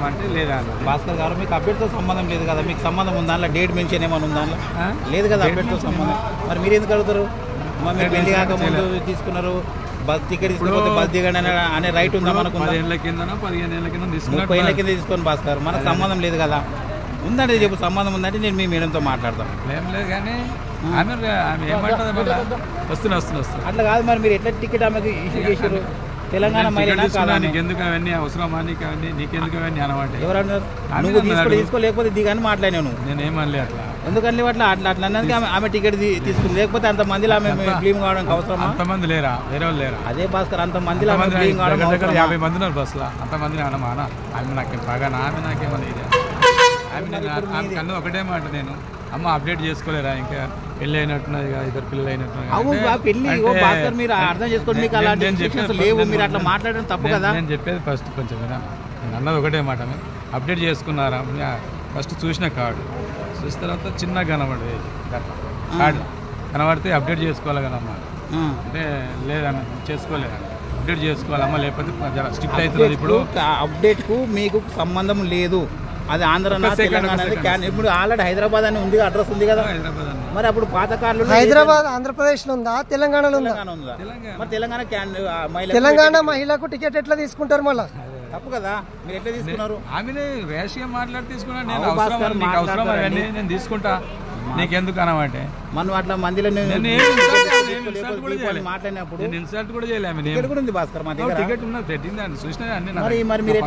అంటే లేదా అన్న. భాస్కర్ గారు మీకు అప్డేట్తో సంబంధం లేదు కదా, మీకు సంబంధం ఉందా దాంట్లో డేట్ మెన్షన్ ఏమైనా ఉందా లేదు కదా అప్డేట్తో సంబంధం, మరి మీరు ఎందుకు అడుగుతారు? మీరు పెళ్లి కాకముందు తీసుకున్నారు, బస్ టికెట్ తీసుకుంటే బస్ దిగండి అనే రైట్ ఉందా మనకు? 10 ఏళ్ళ కింద 15 ఏళ్ళ కింద తీసుకున్నాను. 30 ఏళ్ళ కింద తీసుకొని భాస్కర్, మనకు సంబంధం లేదు కదా. ఉందంటే చెప్పు, సంబంధం ఉందంటే నేను మీ మేడంతో మాట్లాడతాను. ఏం లేదు కానీ ఆమె ఏమంటుంది మళ్ళీ వస్తున్నా. అట్లా కాదు, మరి మీరు ఎట్లా టికెట్ ఆమెకు ఇష్యూ చేశారు? తెలంగాణ మహిళ నీకు ఎందుకు అవన్నీ అవసరమా, నీకు అవన్నీ నీకెందుకు అవన్నీ అనమాట. ఎవరన్నారు? నువ్వు తీసుకోలేకపోతే దిగాని మాట్లాడినాను. నేను ఏమనలే అట్లా. ఎందుకని అట్లా అన్నందుకు ఆమె టికెట్ తీసుకుంది, లేకపోతే అంత మందిలో ఆమె క్లీన్ కావడానికి అవసరం? అంతమంది లేరా, వేరే వాళ్ళు లేరా? అదే భాస్కర్, అంత మందిలో 50 మంది ఉన్నారు బస్సులో, అంతమందిని అనమానా? ఆమె నాకేం బాగా ఆమె నాకేమన్నా ఇది ఆమె కన్నా ఒకటే మాట, నేను అమ్మ అప్డేట్ చేసుకోలేరా, ఇంకా పెళ్ళి అయినట్టున్నది కదా, ఇద్దరు పిల్లలు అయినట్టున్నది. నేను చెప్పేది ఫస్ట్ కొంచెం వినా, నేను అన్నది ఒకటే మాట, అప్డేట్ చేసుకున్నారా ఫస్ట్ చూసిన కార్డు చూసిన తర్వాత చిన్న కనబడేది కార్డు కనబడితే అప్డేట్ చేసుకోవాలి కదమ్మా అంటే లేదన్న చేసుకోలేదన్న, అప్డేట్ చేసుకోవాలమ్మా లేకపోతే స్ట్రిక్ట్ అవుతుంది. ఇప్పుడు అప్డేట్కు మీకు సంబంధం లేదు, అది ఆంధ్ర తెలంగాణ. ఇప్పుడు ఆల్రెడీ హైదరాబాద్ అని ఉంది, అడ్రస్ ఉంది కదా. మరి అప్పుడు పాత కార్లు హైదరాబాద్ ఆంధ్రప్రదేశ్ లో ఉందా, తెలంగాణలో ఉందా? మరి తెలంగాణ మహిళకు టికెట్ ఎట్లా తీసుకుంటారు? మళ్ళీ తప్పు కదా, మీరు ఎట్లా తీసుకున్నారు? ఆమెనే రేషియా మాట్లాడి తీసుకున్నాను నేను, అవసరం అవన్నీ నేను తీసుకుంటా, నీకెందుకు అనమాట. మనం అట్లా మందిలో మాట్లాడినప్పుడు ఇన్సల్ట్ కూడా చేయలేము. భాస్కర్ మా దగ్గర టికెట్ ఉన్నది పెట్టింది చూసినా. మరి మీరు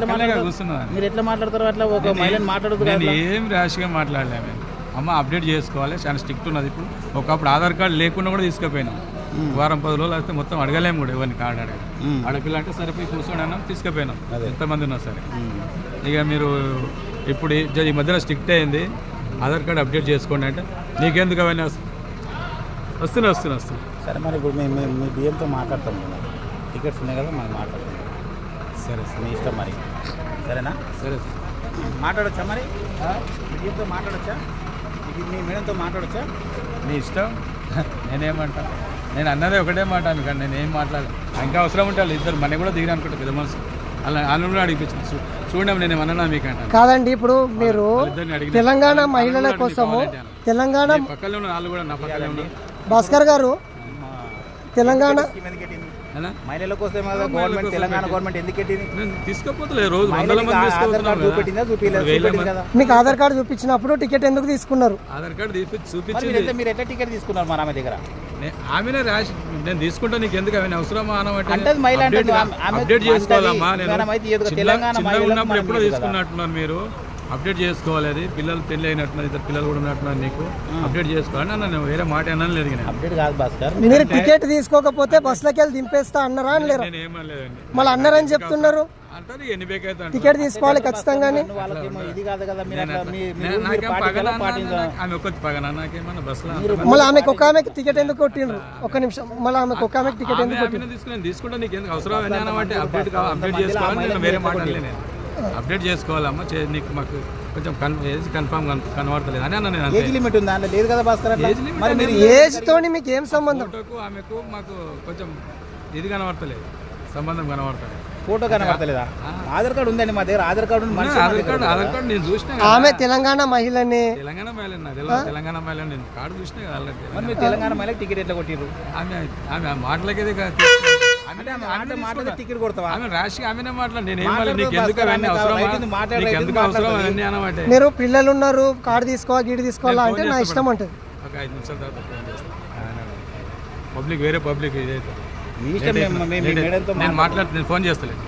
ఎట్లా మాట్లాడతారు? అట్లా ఒక మహిళని మాట్లాడుతున్నారు. నేను ఏం ర్యాష్గా మాట్లాడలేము. అమ్మ అప్డేట్ చేసుకోవాలి, చాలా స్ట్రిక్ట్ ఉన్నది. ఇప్పుడు ఒకప్పుడు ఆధార్ కార్డు లేకుండా కూడా తీసుకుపోయినాం, వారం 10 రోజులు అయితే మొత్తం అడగలేము కూడా ఎవరిని కార్డు అడగ. ఆడపిల్ల అంటే సరిపోయి కూర్చోండి అన్నాం, తీసుకుపోయినాం ఎంతమంది ఉన్నా సరే. ఇక మీరు ఇప్పుడు ఈ మధ్యలో స్ట్రిక్ట్ అయింది, ఆధార్ కార్డు అప్డేట్ చేసుకోండి అంటే నీకెందుకు అవన్నీ వస్తున్నా. సరే మరి ఇప్పుడు మేము మీ బియ్యంతో మాట్లాడతాం కదా, టికెట్స్ ఉన్నాయి కదా మనం మాట్లాడతాం. సరే మీ ఇష్టం మరి, సరేనా? సరే మాట్లాడొచ్చా మరి, మీ బియ్యంతో మాట్లాడొచ్చా, మీ మేడంతో మాట్లాడొచ్చా? నీ ఇష్టం, నేనేమంటా. నేను అన్నదే ఒకటే మాట, కానీ నేను ఏం మాట్లాడలేదు. ఇంకా అవసరం ఉంటే వాళ్ళు ఇద్దరు మన కూడా దిగిన అనుకుంటా పెద్ద మనసు, అలా వాళ్ళు అడిగించు చూడండి. నేను ఏమన్నా మీకంట కాదండి. ఇప్పుడు మీరు తెలంగాణ మహిళల కోసము తెలంగాణ పక్కనే ఉన్న వాళ్ళు కూడా నా పక్కనే ఉన్నారు. భాస్కర్ గారు, తెలంగాణ మహిళల కోసం గవర్నమెంట్, తెలంగాణ గవర్నమెంట్ ఎందుకు పెట్టింది? తీసుకోపోతలేదు, రోజు మీకు ఆధార్ కార్డు చూపించినప్పుడు టికెట్ ఎందుకు తీసుకున్నారు? ఆధార్ కార్డు చూపించి మీరు ఎట్లా టికెట్ తీసుకున్నారు మరి ఆమె దగ్గర? ఆమెనే రాసి నేను తీసుకుంటా, నీకు ఎందుకు అవన్నీ అవసరమా అనమాట. అప్డేట్ చేసుకోవాలమ్మా, నేను ఉన్నప్పుడు ఎప్పుడో తీసుకున్నట్టున్నాను. మీరు అప్డేట్ చేసుకోవాలి, అది పిల్లలు పెళ్ళి అయినట్టున్నారు, ఇద్దరు పిల్లలు కూడా ఉన్నట్టున్నారు, నీకు అప్డేట్ చేసుకోవాలని నేను వేరే మాట అన్నాను. లేదు అప్డేట్ కాదు భాస్కర్, మీరు టికెట్ తీసుకోకపోతే బస్సులకి వెళ్ళి దింపేస్తా అన్నారా అని లేరు? నేను ఏమనలేదండి. మళ్ళీ అన్నారని చెప్తున్నారు. అంటారు ఎన్ని బేకైతే టికెట్ తీసుకోవాలి ఖచ్చితంగా. మళ్ళీ ఆమెకు ఒక ఆమెకి టికెట్ ఎందుకు కొట్టిండ్రు? ఒక్క నిమిషం, మళ్ళీ ఆమెకు ఒక ఆమెకి టికెట్ ఎందుకు కొట్టిండ్రు? తీసుకుంటా, నీకు ఎందుకు అవసరం అనమాట. అప్డేట్ చేసుకోవాలి, నేను వేరే మాట అనలే. అప్డేట్ చేసుకోవాలమ్మా, నీకు మాకు కొంచెం కన్ఫర్మ్ కనబడతలేదు అని అన్న. నేను ఏజ్ లిమిట్ ఉందా? లేదు కదా భాస్కర్, ఏజ్ తోని మీకు ఏం సంబంధం? ఆమెకు మాకు కొంచెం ఇది కనబడతలేదు, సంబంధం కనబడతలేదు. ఫోటో కనబడతలేదా? ఆధార్ కార్డు ఉందండి మా దగ్గర, ఆధార్ కార్డు ఆధార్ కార్డు నేను చూసిన. ఆమె తెలంగాణ మహిళని, తెలంగాణ మహిళ నేను కార్డు చూసిన కదా ఆల్రెడీ. మీరు తెలంగాణ మహిళకి టికెట్ ఎట్లా కొట్టిర్రు? ఆమె మాటలకి టికెట్ కొడతావా? ఆమె రాశి ఆమెనే మాట్లాడు. నేను ఏం నీకు ఎందుకు అవన్నీ అవసరం అవన్నీ అనమాట. మీరు పిల్లలు ఉన్నారు, కార్డు తీసుకోవాలి, గీడు తీసుకోవాలా అంటే నా ఇష్టం అంటది. ఒక 5 నిమిషాల తర్వాత ఫోన్ చేస్తాను. పబ్లిక్ వేరే పబ్లిక్ ఇదైతే నేను మాట్లాడుతూ నేను ఫోన్ చేస్తలేదు.